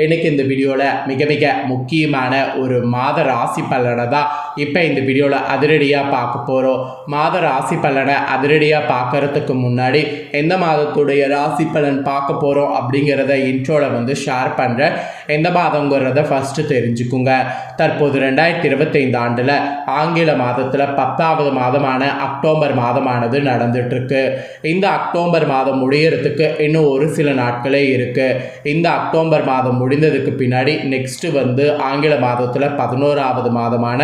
இன்னைக்கு இந்த வீடியோவில் மிக மிக முக்கியமான ஒரு மாத ராசி பலனை தான் இப்போ இந்த வீடியோவில் அதிரடியாக பார்க்க போகிறோம். மாத ராசி பலனை அதிரடியாக பார்க்கறதுக்கு முன்னாடி எந்த மாதத்துடைய ராசி பலன் பார்க்க போகிறோம் அப்படிங்கிறத இன்ட்ரோவில் ஷேர் பண்ணுறேன். எந்த மாதங்கிறத ஃபஸ்ட்டு தெரிஞ்சுக்குங்க. தற்போது 2025 ஆண்டில் ஆங்கில மாதத்தில் 10வது மாதமான அக்டோபர் மாதமானது நடந்துட்டுருக்கு. இந்த அக்டோபர் மாதம் முடியறதுக்கு இன்னும் ஒரு சில நாட்களே இருக்குது. இந்த அக்டோபர் மாதம் முடிந்ததுக்கு பின்னாடி நெக்ஸ்ட் ஆங்கில மாதத்தில் 11வது மாதமான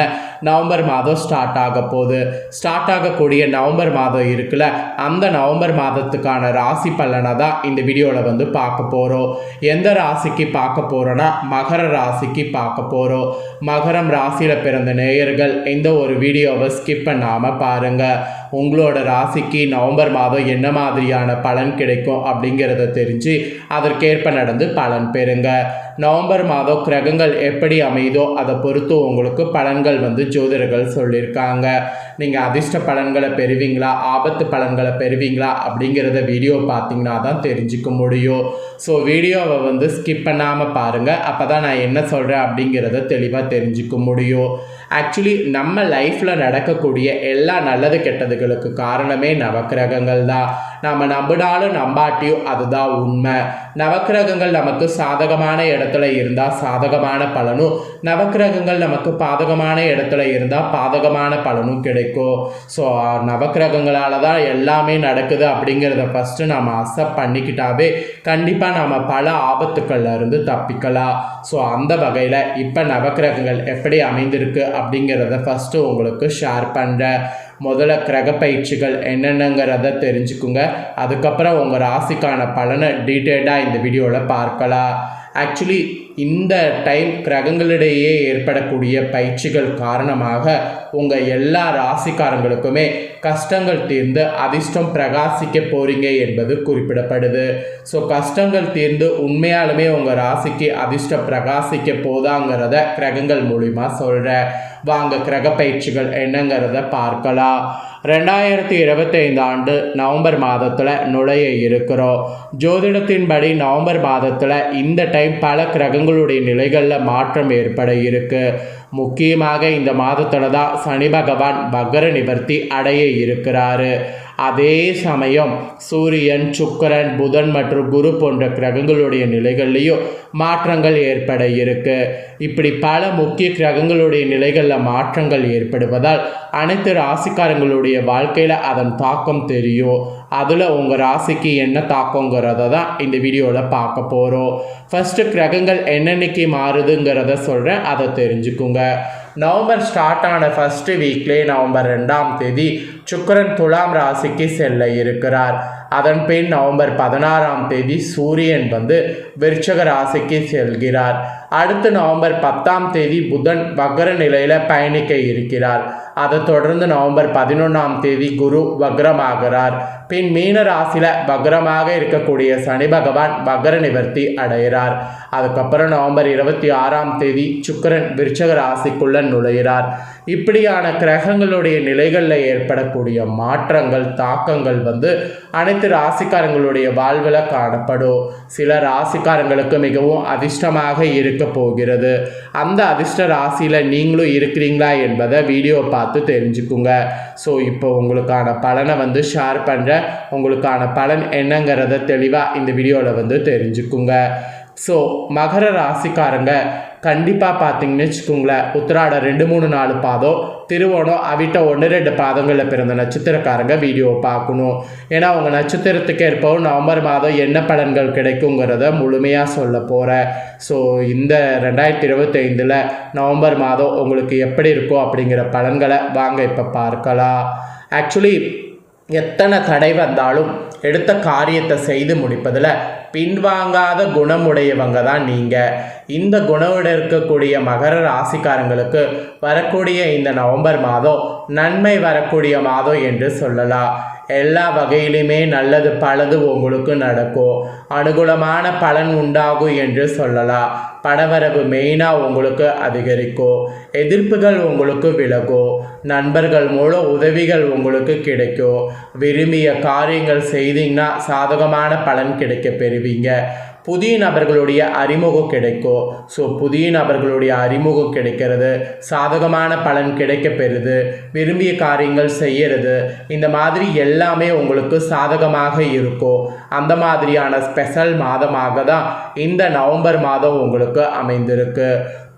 நவம்பர் மாதம் ஸ்டார்ட் ஆகக்கூடிய நவம்பர் மாதம் இருக்குல்ல, அந்த நவம்பர் மாதத்துக்கான ராசி பலனை தான் இந்த வீடியோவில் பார்க்க போகிறோம். எந்த ராசிக்கு பார்க்க போகிறோன்னா மகர ராசிக்கு பார்க்க போகிறோம். மகரம் ராசியில் பிறந்த நேயர்கள் இந்த ஒரு வீடியோவை ஸ்கிப் பண்ணாமல் பாருங்கள். உங்களோட ராசிக்கு நவம்பர் மாதம் என்ன மாதிரியான பலன் கிடைக்கும் அப்படிங்கிறத தெரிஞ்சு அதற்கேற்ப நடந்து பலன் பெறுங்க. நவம்பர் மாதம் கிரகங்கள் எப்படி அமைதோ அதை பொறுத்து உங்களுக்கு பலன்கள் ஜோதிடர்கள் சொல்லியிருக்காங்க. நீங்கள் அதிர்ஷ்ட பலன்களை பெறுவீங்களா, ஆபத்து பலன்களை பெறுவீங்களா அப்படிங்கிறத வீடியோ பார்த்தீங்கன்னா தான் தெரிஞ்சுக்க முடியும். ஸோ வீடியோவை ஸ்கிப் பண்ணாமல் பாருங்கள். அப்போ தான் நான் என்ன சொல்கிறேன் அப்படிங்கிறத தெளிவாக தெரிஞ்சுக்க முடியும். ஆக்சுவலி நம்ம லைஃப்பில் நடக்கக்கூடிய எல்லா நல்லது கெட்டதுகளுக்கு காரணமே நவக்கிரகங்கள் தான். நம்ம நம்பினாலும் நம்பாட்டியும் அதுதான் உண்மை. நவக்கிரகங்கள் நமக்கு சாதகமான இடத்துல இருந்தால் சாதகமான பலனும், நவக்கிரகங்கள் நமக்கு பாதகமான இடத்துல இருந்தால் பாதகமான பலனும் கிடைக்கும். ஸோ நவக்கிரகங்களால் தான் எல்லாமே நடக்குது அப்படிங்கிறத ஃபஸ்ட்டு நம்ம அக்செப்ட் பண்ணிக்கிட்டாவே கண்டிப்பாக நம்ம பல ஆபத்துக்கள்ல இருந்து தப்பிக்கலாம். ஸோ அந்த வகையில் இப்போ நவக்கிரகங்கள் எப்படி அமைந்திருக்கு அப்படிங்கிறத ஃபஸ்ட்டு உங்களுக்கு ஷேர் பண்ணுறேன். முதல்ல கிரக பயிற்சிகள் என்னென்னங்கிறத தெரிஞ்சுக்குங்க. அதுக்கப்புறம் உங்கள் ராசிக்கான பலனை டீட்டெயில்டாக இந்த வீடியோவில் பார்க்கலாம். ஆக்சுவலி இந்த டைம் கிரகங்களிடையே ஏற்படக்கூடிய பயிற்சிகள் காரணமாக உங்கள் எல்லா ராசிக்காரங்களுக்குமே கஷ்டங்கள் தீர்ந்து அதிர்ஷ்டம் பிரகாசிக்க போகிறீங்க என்பது குறிப்பிடப்படுது. ஸோ கஷ்டங்கள் தீர்ந்து உண்மையாலுமே உங்கள் ராசிக்கு அதிர்ஷ்டம் பிரகாசிக்க போதாங்கிறத கிரகங்கள் மூலிமா சொல்கிறேன். வாங்க கிரக பயிற்சிகள் என்னங்கிறத பார்க்கலாம். 2025 ஆண்டு நவம்பர் மாதத்தில் நுழைய இருக்கிறோம். ஜோதிடத்தின்படி நவம்பர் மாதத்தில் இந்த டைம் பல கிரகங்களுடைய நிலைகளில் மாற்றம் ஏற்பட இருக்கு. முக்கியமாக இந்த மாதத்தில் தான் சனி பகவான் வக்ர நிவர்த்தி அடைய இருக்கிறாரு. அதே சமயம் சூரியன், சுக்கிரன், புதன் மற்றும் குரு போன்ற கிரகங்களுடைய நிலைகள்லையும் மாற்றங்கள் ஏற்பட இருக்கு. இப்படி பல முக்கிய கிரகங்களுடைய நிலைகளில் மாற்றங்கள் ஏற்படுவதால் அனைத்து ராசிக்காரங்களுடைய வாழ்க்கையில் அதன் தாக்கம் தெரியும். அதில் உங்கள் ராசிக்கு என்ன தாக்கங்கிறத தான் இந்த வீடியோவில் பார்க்க போகிறோம். ஃபஸ்ட்டு கிரகங்கள் என்னென்னைக்கு மாறுதுங்கிறத சொல்கிறேன், அதை தெரிஞ்சுக்குங்க. நவம்பர் ஸ்டார்ட் ஆன ஃபஸ்ட்டு வீக்லேயே நவம்பர் 2ஆம் தேதி சுக்கிரன் துலாம் ராசிக்கு செல்ல இருக்கிறார். அதன் பின் நவம்பர் 16ஆம் தேதி சூரியன் விருச்சக ராசிக்கு செல்கிறார். அடுத்து நவம்பர் 10ஆம் தேதி புதன் வக்ர நிலையில் பயணிக்க இருக்கிறார். அதை தொடர்ந்து நவம்பர் 11ஆம் தேதி குரு வக்ரமாகிறார். பின் மீன ராசியில் வக்ரமாக இருக்கக்கூடிய சனி பகவான் வக்ர நிவர்த்தி அடைகிறார். அதுக்கப்புறம் நவம்பர் 26ஆம் தேதி சுக்கிரன் விருச்சக ராசிக்குள்ள நுழைகிறார். இப்படியான கிரகங்களுடைய நிலைகளில் ஏற்படக்கூடிய மாற்றங்கள், தாக்கங்கள் அனைத்து ராசிக்காரங்களுடைய வாழ்வில் காணப்படும். சில ராசிக்காரங்களுக்கு மிகவும் அதிர்ஷ்டமாக இருக்க போகிறது. அந்த அதிர்ஷ்ட ராசியில் நீங்களும் இருக்கிறீங்களா என்பதை வீடியோ பார்த்து தெரிஞ்சுக்குங்க. ஸோ இப்போ உங்களுக்கான பலனை ஷேர் பண்ணுற, உங்களுக்கான பலன் என்னங்கிறத தெளிவாக இந்த வீடியோவில் தெரிஞ்சுக்குங்க. ஸோ மகர ராசிக்காரங்க கண்டிப்பாக பார்த்தீங்கன்னு வச்சுக்கோங்களேன், உத்திராடம் 2, 3, 4 பாதம், திருவோணம், அவிட்டம் 1, 2 பாதங்களில் பிறந்த நட்சத்திரக்காரங்க வீடியோ பார்க்கணும். ஏன்னா உங்கள் நட்சத்திரத்துக்கு ஏற்பவும் நவம்பர் மாதம் என்ன பலன்கள் கிடைக்குங்கிறத முழுமையாக சொல்ல போகிறேன். ஸோ இந்த 2025 நவம்பர் மாதம் உங்களுக்கு எப்படி இருக்கும் அப்படிங்கிற பலன்களை வாங்க இப்போ பார்க்கலாம். ஆக்சுவலி எத்தனை தடை வந்தாலும் எடுத்த காரியத்தை செய்து முடிப்பதில் பின்வாங்காத குணமுடையவங்க தான் நீங்கள். இந்த குணமுடன் இருக்கக்கூடிய மகர ராசிக்காரங்களுக்கு வரக்கூடிய இந்த நவம்பர் மாதம் நன்மை வரக்கூடிய மாதம் என்று சொல்லலாம். எல்லா வகையிலுமே நல்லது பலது உங்களுக்கு நடக்கும். அனுகூலமான பலன் உண்டாகும் என்று சொல்லலாம். பணவரவு மெயினாக உங்களுக்கு அதிகரிக்கும். எதிர்ப்புகள் உங்களுக்கு விலகும். நண்பர்கள் மூலம் உதவிகள் உங்களுக்கு கிடைக்கும். விரும்பிய காரியங்கள் செய்தீங்கன்னா சாதகமான பலன் கிடைக்க பெறுவீங்க. புதிய நபர்களுடைய அறிமுகம் கிடைக்கும். ஸோ புதிய நபர்களுடைய அறிமுகம் கிடைக்கிறது, சாதகமான பலன் கிடைக்க பெறுது, விரும்பிய காரியங்கள் செய்யறது, இந்த மாதிரி எல்லாமே உங்களுக்கு சாதகமாக இருக்கும். அந்த மாதிரியான ஸ்பெஷல் மாதமாக தான் இந்த நவம்பர் மாதம் உங்களுக்கு அமைந்திருக்கு.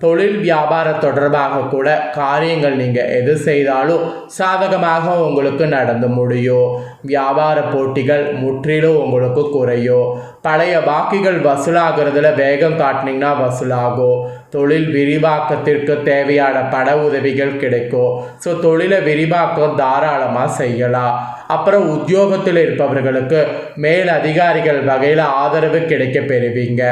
தொழில் வியாபார தொடர்பாக கூட காரியங்கள் நீங்கள் எது செய்தாலும் சாதகமாக உங்களுக்கு நடந்து முடியும். வியாபார போட்டிகள் முற்றிலும் உங்களுக்கு குறையும். பழைய பாக்கிகள் வசூலாகிறதுல வேகம் காட்டினீங்கன்னா வசூலாகும். தொழில் விரிவாக்கத்திற்கு தேவையான பண உதவிகள் கிடைக்கும். ஸோ தொழிலை விரிவாக்கம் தாராளமாக செய்யலாம். அப்புறம் உத்தியோகத்தில் இருப்பவர்களுக்கு மேல் அதிகாரிகள் வகையில் ஆதரவு கிடைக்க பெறுவீங்க.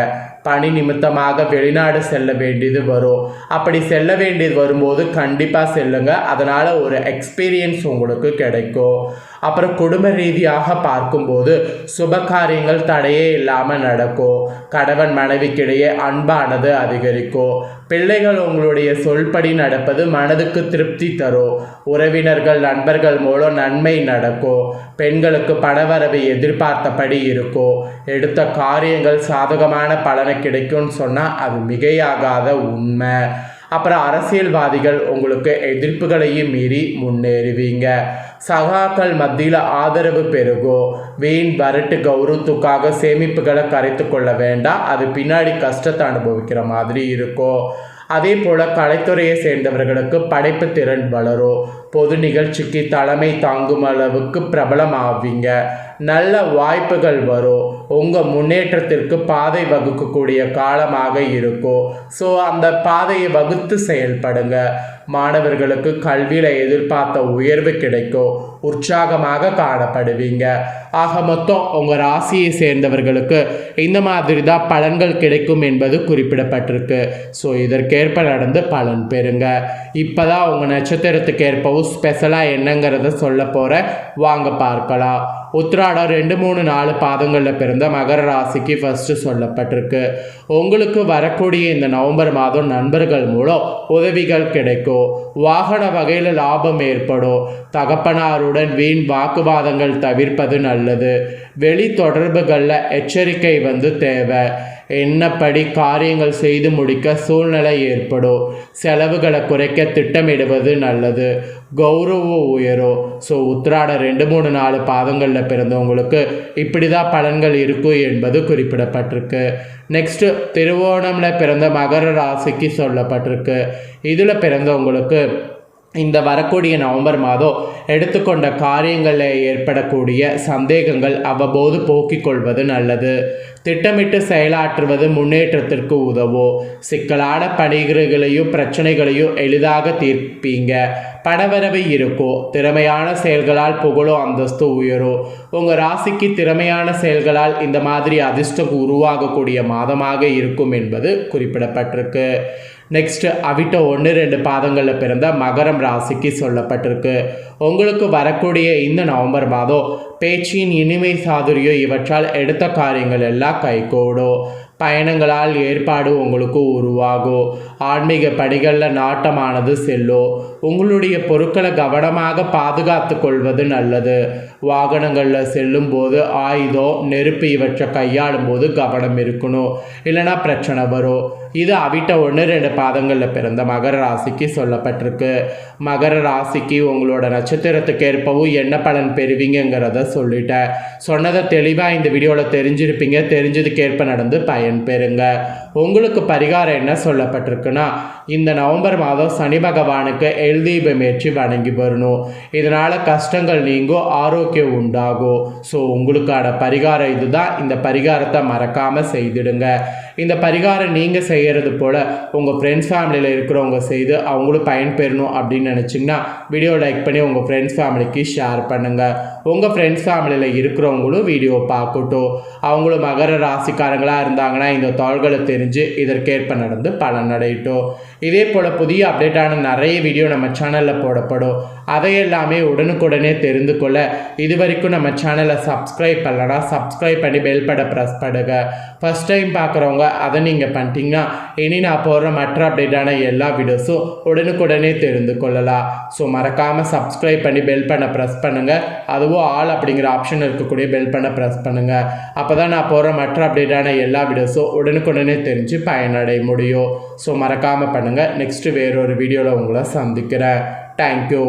பணி நிமித்தமாக வெளிநாடு செல்ல வேண்டியது வரும். அப்படி செல்ல வேண்டியது வரும்போது கண்டிப்பாக செல்லுங்க. அதனால் ஒரு எக்ஸ்பீரியன்ஸ் உங்களுக்கு கிடைக்கும். அப்புறம் குடும்ப ரீதியாக பார்க்கும்போது சுப காரியங்கள் தடையே இல்லாமல் நடக்கும். கணவன் மனைவிக்கிடையே அன்பானது அதிகரிக்கும். பிள்ளைகள் உங்களுடைய சொல்படி நடப்பது மனதுக்கு திருப்தி தரும். உறவினர்கள் நண்பர்கள் மூலம் நன்மை நடக்கும். பெண்களுக்கு பணவரவு எதிர்பார்த்தபடி இருக்கும். எடுத்த காரியங்கள் சாதகமான பலனை கிடைக்கும்னு சொன்னால் அது மிகையாகாத உண்மை. அப்புறம் அரசியல்வாதிகள் உங்களுக்கு எதிர்ப்புகளையும் மீறி முன்னேறுவீங்க. சகாக்கள் மத்தியில் ஆதரவு பெருகும். வீண் வரட்டு கௌரவத்துக்காக சேமிப்புகளை கரைத்து கொள்ள வேண்டாம். அது பின்னாடி கஷ்டத்தை அனுபவிக்கிற மாதிரி இருக்கும். அதே போல் கலைத்துறையை சேர்ந்தவர்களுக்கு படைப்பு திறன் வளரும். பொது நிகழ்ச்சிக்கு தலைமை தாங்கும் அளவுக்கு பிரபலமாவீங்க. நல்ல வாய்ப்புகள் வரும். உங்கள் முன்னேற்றத்திற்கு பாதை வகுக்கக்கூடிய காலமாக இருக்கும். ஸோ அந்த பாதையை வகுத்து செயல்படுங்க. மாணவர்களுக்கு கல்வியில் எதிர்பார்த்த உயர்வு கிடைக்கும். உற்சாகமாக காணப்படுவீங்க. ஆக மொத்தம் உங்கள் ராசியை சேர்ந்தவர்களுக்கு இந்த மாதிரி தான் பலன்கள் கிடைக்கும் என்பது குறிப்பிடப்பட்டிருக்கு. ஸோ இதற்கேற்ப நடந்து பலன் பெறுங்க. இப்போ தான் உங்கள் நட்சத்திரத்துக்கு ஏற்பவும் ஸ்பெஷலாக என்னங்கிறத சொல்ல போகிறேன். வாங்க பார்க்கலாம். உத்திராடம் 2, 3, 4 பாதங்களில் பிறந்த மகர ராசிக்கு ஃபஸ்ட்டு சொல்லப்பட்டிருக்கு. உங்களுக்கு வரக்கூடிய இந்த நவம்பர் மாதம் நண்பர்கள் மூலம் உதவிகள் கிடைக்கும். வாகன வகையில் லாபம் ஏற்படும். தகப்பனாருடன் வீண் வாக்குவாதங்கள் தவிர்ப்பது நல்லது. வெளி தொடர்புகளில் எச்சரிக்கை தேவை. என்னப்படி காரியங்கள் செய்து முடிக்க சூழ்நிலை ஏற்படும். செலவுகளை குறைக்க திட்டமிடுவது நல்லது. கௌரவம் உயரும். ஸோ உத்திராடம் 2, 3, 4 பாதங்களில் பிறந்தவங்களுக்கு இப்படி தான் பலன்கள் இருக்கும் என்பது குறிப்பிடப்பட்டிருக்கு. நெக்ஸ்ட்டு திருவோணமில் பிறந்த மகர ராசிக்கு சொல்லப்பட்டிருக்கு. இதில் பிறந்தவங்களுக்கு இந்த வரக்கூடிய நவம்பர் மாதம் எடுத்துக்கொண்ட காரியங்களில் ஏற்படக்கூடிய சந்தேகங்கள் அவ்வப்போது போக்கிக் கொள்வது நல்லது. திட்டமிட்டு செயலாற்றுவது முன்னேற்றத்திற்கு உதவும். சிக்கலான பணிகளையும் பிரச்சனைகளையும் எளிதாக தீர்ப்பீங்க. பணவரவு இருக்கும். திறமையான செயல்களால் புகழும் அந்தஸ்து உயரும். உங்கள் ராசிக்கு திறமையான செயல்களால் இந்த மாதிரி அதிர்ஷ்டம் உருவாகக்கூடிய மாதமாக இருக்கும் என்பது குறிப்பிடப்பட்டிருக்கு. நெக்ஸ்ட்டு அவிட்ட 1, 2 பாதங்களில் பிறந்த மகரம் ராசிக்கு சொல்லப்பட்டிருக்கு. உங்களுக்கு வரக்கூடிய இந்த நவம்பர் மாதம் பேச்சின் இனிமை சாதுரியம் இவற்றால் எடுத்த காரியங்கள் எல்லாம் கைகூடும். பயணங்களால் ஏற்பாடு உங்களுக்கு உருவாகும். ஆன்மீக படிகளில் நாட்டமானது செல்லும். உங்களுடைய பொருட்களை கவனமாக பாதுகாத்து கொள்வது நல்லது. வாகனங்களில் செல்லும் போது ஆயுதம், நெருப்பு இவற்றை கையாளும் போது கவனம் இருக்கணும். இல்லைனா பிரச்சனை வரும். இது அவிட்ட 1, 2 பாதங்களில் பிறந்த மகர ராசிக்கு சொல்லப்பட்டிருக்கு. மகர ராசிக்கு உங்களோட நட்சத்திரத்துக்கு ஏற்பவும் என்ன பலன் பெறுவீங்கிறத சொல்லிட்டேன். சொன்னதை தெளிவாக இந்த வீடியோவில் தெரிஞ்சிருப்பீங்க. தெரிஞ்சதுக்கேற்ப நடந்து பயன் பெறுங்க. உங்களுக்கு பரிகாரம் என்ன சொல்லப்பட்டிருக்குன்னா, இந்த நவம்பர் மாதம் சனி பகவானுக்கு எல் தீபம் ஏற்றி வணங்கி வரணும். இதனால் கஷ்டங்கள் நீங்கும், ஆரோக்கியம் உண்டாகும். ஸோ உங்களுக்கான பரிகாரம் இதுதான். இந்த பரிகாரத்தை மறக்காமல் செய்திடுங்க. இந்த பரிகாரம் நீங்கள் செய்கிறது போல் உங்கள் ஃப்ரெண்ட்ஸ் ஃபேமிலியில் இருக்கிறவங்க செய்து அவங்களும் பயன்பெறணும் அப்படின்னு நினச்சிங்கன்னா வீடியோ லைக் பண்ணி உங்கள் ஃப்ரெண்ட்ஸ் ஃபேமிலிக்கு ஷேர் பண்ணுங்கள். உங்கள் ஃப்ரெண்ட்ஸ் ஃபேமிலியில் இருக்கிறவங்களும் வீடியோ பார்க்கட்டும். அவங்களும் மகர ராசிக்காரங்களாக இருந்தாங்கன்னா இந்த தாள்களை தெரிஞ்சு இதற்கேற்ப நடந்து பலன் அடையட்டும். இதே போல் புதிய அப்டேட்டான நிறைய வீடியோ நம்ம சேனலில் போடப்படும். அதையெல்லாமே உடனுக்குடனே தெரிந்து கொள்ள இது வரைக்கும் நம்ம சேனலை சப்ஸ்கிரைப் பண்ணலன்னா சப்ஸ்கிரைப் பண்ணி பெல் பட்டனை ப்ரெஸ் பண்ணுங்க. ஃபஸ்ட் டைம் பார்க்குறவங்க அதை நீங்கள் பண்ணிட்டீங்கன்னா இனி நான் போடுற மற்ற அப்டேட்டான எல்லா வீடியோஸும் உடனுக்குடனே தெரிந்து கொள்ளலாம். ஸோ மறக்காமல் சப்ஸ்கிரைப் பண்ணி பெல் பண்ண ப்ரெஸ் பண்ணுங்கள். அதுவும் ஆல் அப்படிங்கிற ஆப்ஷன் இருக்கக்கூடிய பெல் பண்ண ப்ரெஸ் பண்ணுங்கள். அப்போ தான் நான் போடுற மற்ற அப்டேட்டான எல்லா வீடியோஸும் உடனுக்குடனே தெரிஞ்சு பயனடைய முடியும். ஸோ மறக்காமல் பண்ணுங்கள். நெக்ஸ்ட்டு வேறொரு வீடியோவில் உங்களை சந்திக்கிறேன். தேங்க்யூ.